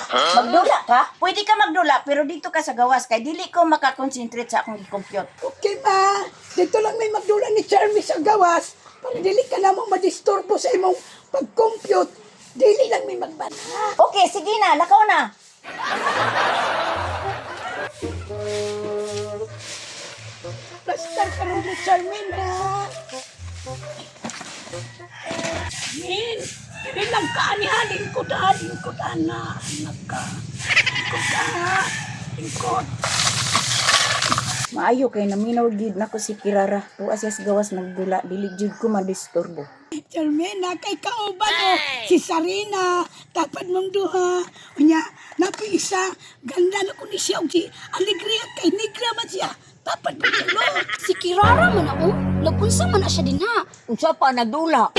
Magdula ka? Pwede ka magdula, pero dito ka sa gawas kay dili ko makakonsentrate sa akong i-compute. Okay ma, dito lang may magdula ni Charmy sa gawas para dili ka namang madisturbo sa imong pag-compute. Dili lang may magbana. Okay, sige na, lakaw na. Plastar ka rin ni Charmy na. Min, hindi lang kaanihan, lingkod na. Anak ka. Lingkod. Maayo kay naminaw gid nako si Kirara. Tuwa siya sa gawas nagdula, dili jud ko madisturbo. Charmena, kay kauban o. Si Sarina, tapad mong duha. Unya, napi isa, ganda na ko ni siya. Si Alegria, kay Negra man siya. Tapad mong dulo. Si Kirara man ako. Lagunsa man na siya din ha. Unsa pa nagdula?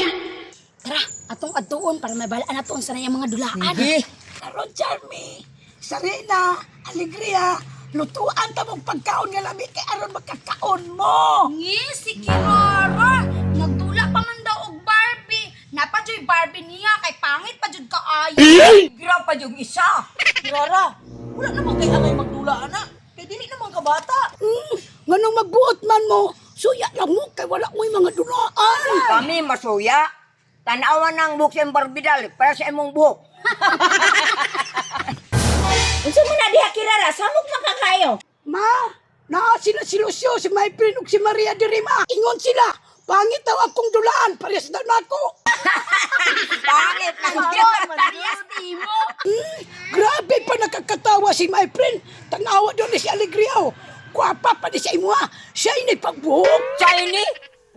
Tara, atong adtuon para may balaan naton sa nayang mga dulaan. Sige. Karon, Charmy, Sarina, Alegria, lutuan ta mong pagkaon nga lami kay aron makakaon mo. Ngi, si Kirara. Nagdula pa man daw og Barbie. Napadyo'y Barbie niya kay pangit pa jud kaayo. Gra pa yung isa. Kirara, wala naman kay angay magdula, anak. Kay dili naman ka bata. Nganong magbuot man mo, suya lang mo kay wala mo'y mga dulaan. Kami masuya. Tanawan ng buhok sa barbidal para sa imong buhok. Unsa man na diha Kirara, samok makakayo. Ma, naa sila si Lucio, si my friend ug si Maria de Rima. Ingon sila, pangit daw akong dulaan, parehas daw nako. Pangit na Parehas mo. Grabe pa nakakatawa si my friend. Tanawa doon ni si Alegriao. Guwapa pa ni sa imo ha. Siya inay pagbuhok. Shiny?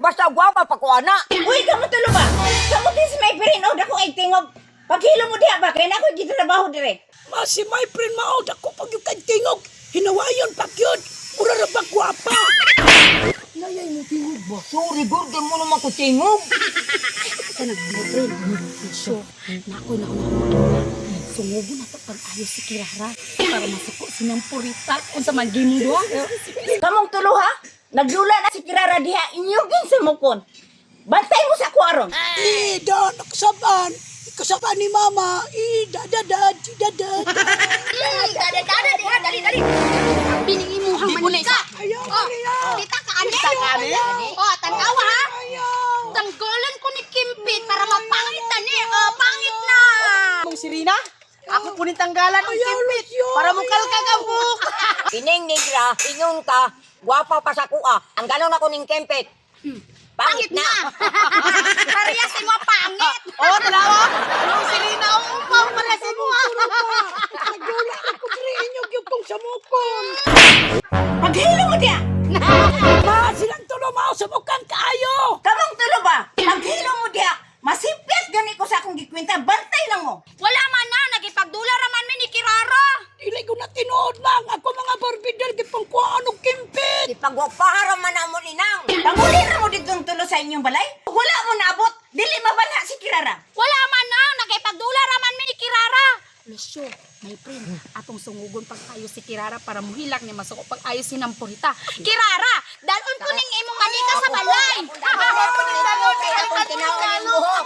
Basta gwapa pa ko, anak. Uy, kamo tulo ba? Kamo din si may perino dako ay tingog. Paghilo mo diha ba kay nako dito trabaho dire. Ma, si my friend maod ako pag yung tingog. Hinawayon pa yun. Mura na ba guwapa? Nayay mo tingog ba? Sorry, gorde mo naman ko tingog. Ito nag-friend. So, nako na sungubo na to pag-ayos si Kirara para masuko sinang purita kung sa magimong doon. Kamong tulo ha? Nagdula na si Kirara diha inyugin sa mukon. Bantay mo sa kwarong. Ida, nakasaban. Ikasaban ni mama. Ida, dadad, dadad. Dada, diha, dali. Biningi mo hang manika. Ayaw, ayaw. Kita ka ani. Oh, tanawa ha. Tanggalan ko ni Kimpit para mapangit na ni. Pangit na. Mong Sirina, ako po ni tanggalan ng kimpit para mukal ka kabuk. Ining negra, ingon ka, gwapa pa sa kuha. Ang ganon ako ning kempet. Pangit na. Parehas mo pangit. Oo, talawa. Mong Sirina, umpaw pala si mo. Nagdula ako diri inyog yung kong samukon. Paghilo mo diha. Ma, silang tulo mao sa mukhang kaayo. Kamong tulo ba? Paghilo mo diha. Masipyat gani ko sa akong gikwenta. Bantay lang mo. Wala man na, nagipagdula raman mi ni Kirara. Dili ko na tinuod mang ako mga barbidal gipangkuhaan og kimpit. Ipagwapahara man na mo ninang. Panguli na mo ditong tulo sa inyong balay. Wala mo naabot. Dili mabalha si Kirara. Wala man na, nagipagdula raman mi ni Kirara. Lusyo, my friend, atong sungugon pag-ayos si Kirara para muhilak ni masuko pag-ayos si Nampurita. Kirara, dalon ko ning imong manika sa balay. Kaya akong tinaw ng buhok.